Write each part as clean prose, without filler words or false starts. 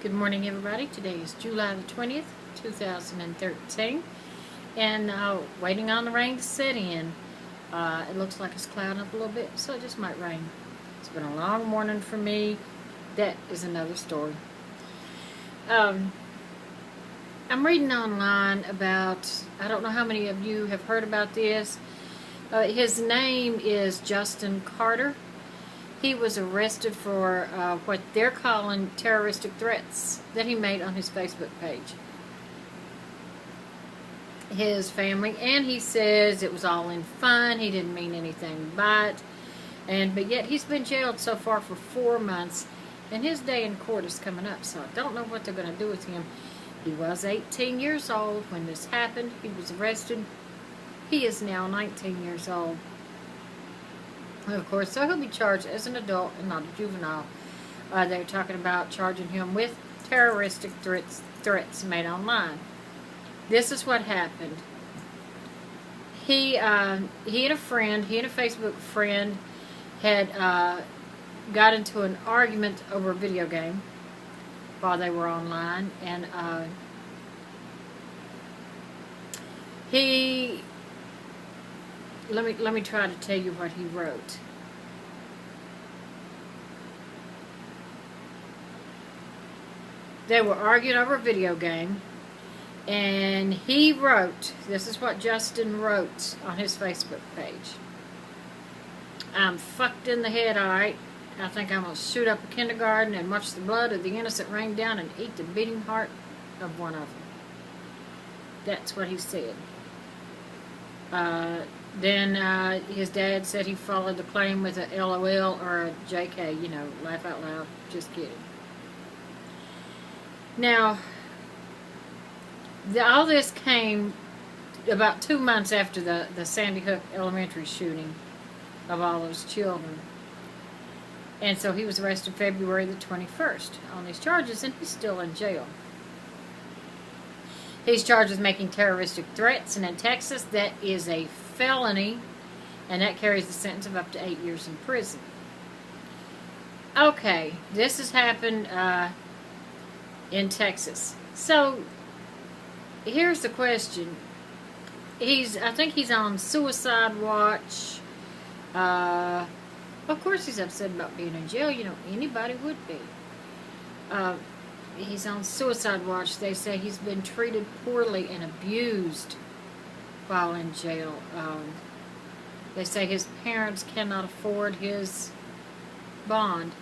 Good morning, everybody. Today is July the 20th, 2013, and waiting on the rain to set in. It looks like it's clouding up a little bit, so it just might rain. It's been a long morning for me. That is another story. I'm reading online about, I don't know how many of you have heard about this. His name is Justin Carter. He was arrested for what they're calling terroristic threats that he made on his Facebook page. His family, and he says it was all in fun. He didn't mean anything by it. But yet he's been jailed so far for 4 months, and his day in court is coming up, so I don't know what they're going to do with him. He was 18 years old when this happened. He was arrested. He is now 19 years old. Of course, so he'll be charged as an adult and not a juvenile. They're talking about charging him with terroristic threats made online. This is what happened. He and a Facebook friend had got into an argument over a video game while they were online, and Let me try to tell you what he wrote. They were arguing over a video game, and he wrote, this is what Justin wrote on his Facebook page. I'm fucked in the head, alright. I think I'm going to shoot up a kindergarten and watch the blood of the innocent rain down and eat the beating heart of one of them. That's what he said. Then his dad said he followed the claim with a LOL or a JK, laugh out loud, just kidding. Now, all this came about 2 months after the Sandy Hook Elementary shooting of all those children. And so he was arrested February the 21st on these charges, and he's still in jail. He's charged with making terroristic threats, and in Texas, that is a felony, and that carries a sentence of up to 8 years in prison. Okay, this has happened in Texas. So, here's the question. I think he's on suicide watch. Of course he's upset about being in jail. Anybody would be. He's on suicide watch. They say he's been treated poorly and abused while in jail. They say his parents cannot afford his bond.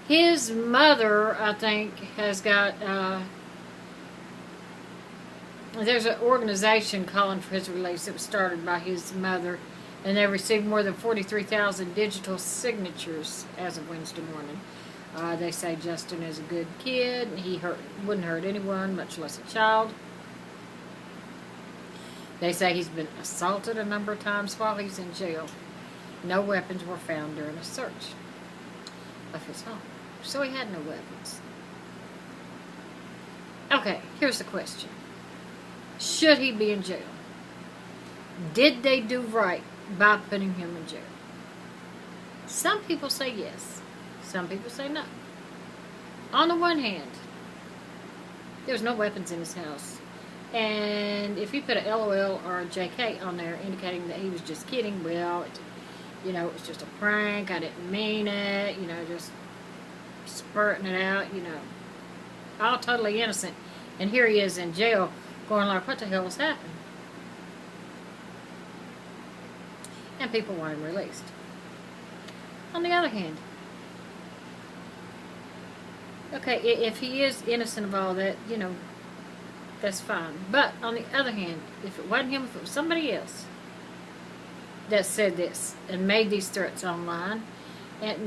His mother, I think, has got... there's an organization calling for his release. It was started by his mother, and they received more than 43,000 digital signatures as of Wednesday morning. They say Justin is a good kid. He wouldn't hurt anyone, much less a child. They say he's been assaulted a number of times while he's in jail. No weapons were found during a search of his home. So he had no weapons. Okay, here's the question. Should he be in jail? Did they do right by putting him in jail? Some people say yes. Some people say no. On the one hand, there's no weapons in his house. And if you put a LOL or a JK on there indicating that he was just kidding, well, it was just a prank, I didn't mean it, just spurting it out, all totally innocent. And here he is in jail going like, what the hell has happened? And people want him released. On the other hand, okay, if he is innocent of all that, that's fine. But on the other hand, if it wasn't him, if it was somebody else that said this and made these threats online, and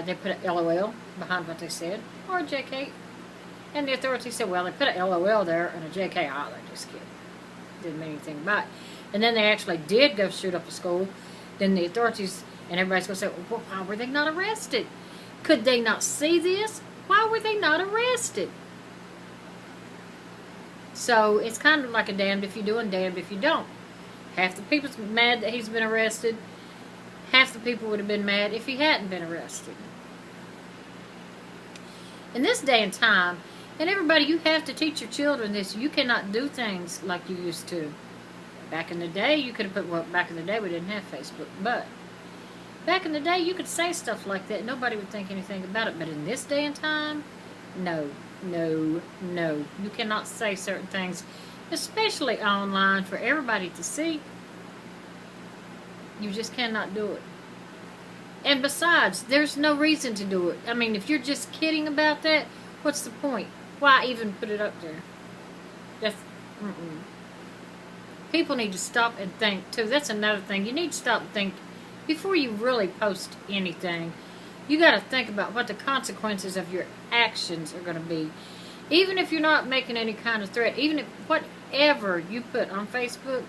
they put a LOL behind what they said, or a JK, and the authorities said, well, they put a LOL there and a JK, they're just kidding. Didn't mean anything by it. And then they actually did go shoot up a school, then the authorities and everybody's going to say, well, why were they not arrested? Could they not see this? Why were they not arrested? So it's kind of like a damned if you do and damned if you don't. Half the people's mad that he's been arrested. Half the people would have been mad if he hadn't been arrested. In this day and time, and everybody, you have to teach your children this. You cannot do things like you used to. Back in the day, you could have put, well, back in the day we didn't have Facebook, but back in the day you could say stuff like that. Nobody would think anything about it. But in this day and time, no, no, no. You cannot say certain things, especially online, for everybody to see. You just cannot do it. And besides, there's no reason to do it. I mean, if you're just kidding about that, what's the point? Why even put it up there? That's, People need to stop and think, too. That's another thing. You need to stop and think before you really post anything. You got to think about what the consequences of your actions are going to be. Even if you're not making any kind of threat, even if whatever you put on Facebook,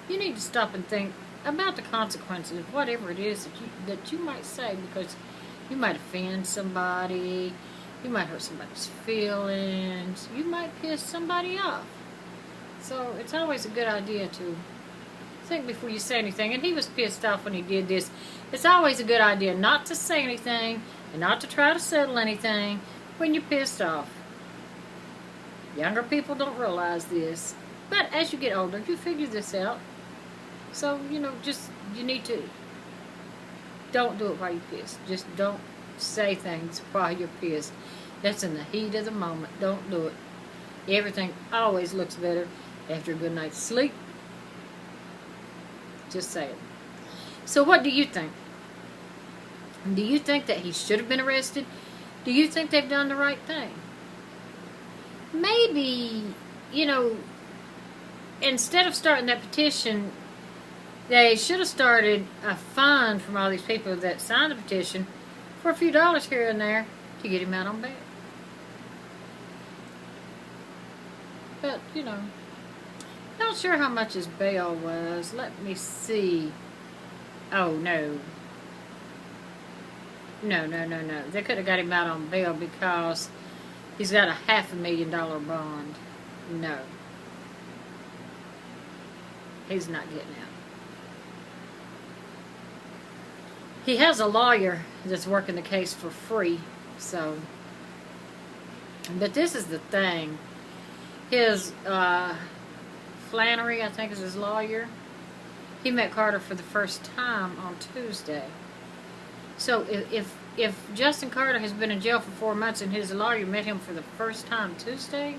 you need to stop and think about the consequences of whatever it is that you might say, because you might offend somebody, you might hurt somebody's feelings, you might piss somebody off. So it's always a good idea to think before you say anything. And he was pissed off when he did this. It's always a good idea not to say anything and not to try to settle anything when you're pissed off. Younger people don't realize this, but as you get older, you figure this out. So, you need to, don't do it while you're pissed. Just don't say things while you're pissed. That's in the heat of the moment. Don't do it. Everything always looks better after a good night's sleep. Just say it. So what do you think? Do you think that he should have been arrested? Do you think they've done the right thing? Maybe, instead of starting that petition, they should have started a fund from all these people that signed the petition for a few dollars here and there to get him out on bail. But, not sure how much his bail was. Let me see. Oh, no. No. They could have got him out on bail because he's got a $500,000 bond. No. He's not getting out. He has a lawyer that's working the case for free, so. But this is the thing. His, Flannery, I think is his lawyer. He met Carter for the first time on Tuesday. So if Justin Carter has been in jail for 4 months and his lawyer met him for the first time Tuesday,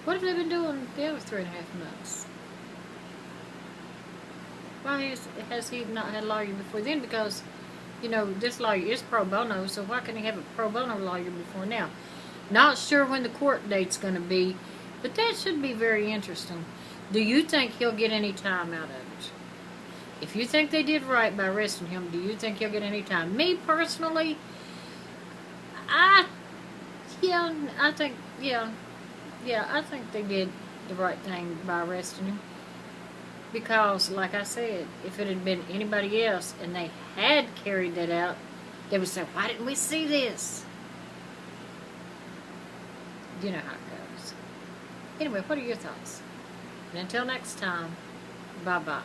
what have they been doing the other 3.5 months? Why has he not had a lawyer before then? Because, this lawyer is pro bono, so why couldn't he have a pro bono lawyer before now? Not sure when the court date's going to be, but that should be very interesting. Do you think he'll get any time out of it? If you think they did right by arresting him, do you think he'll get any time? Me, personally, I think they did the right thing by arresting him. Because, like I said, if it had been anybody else and they had carried that out, they would say, why didn't we see this? You know how it goes. Anyway, what are your thoughts? And until next time, bye-bye.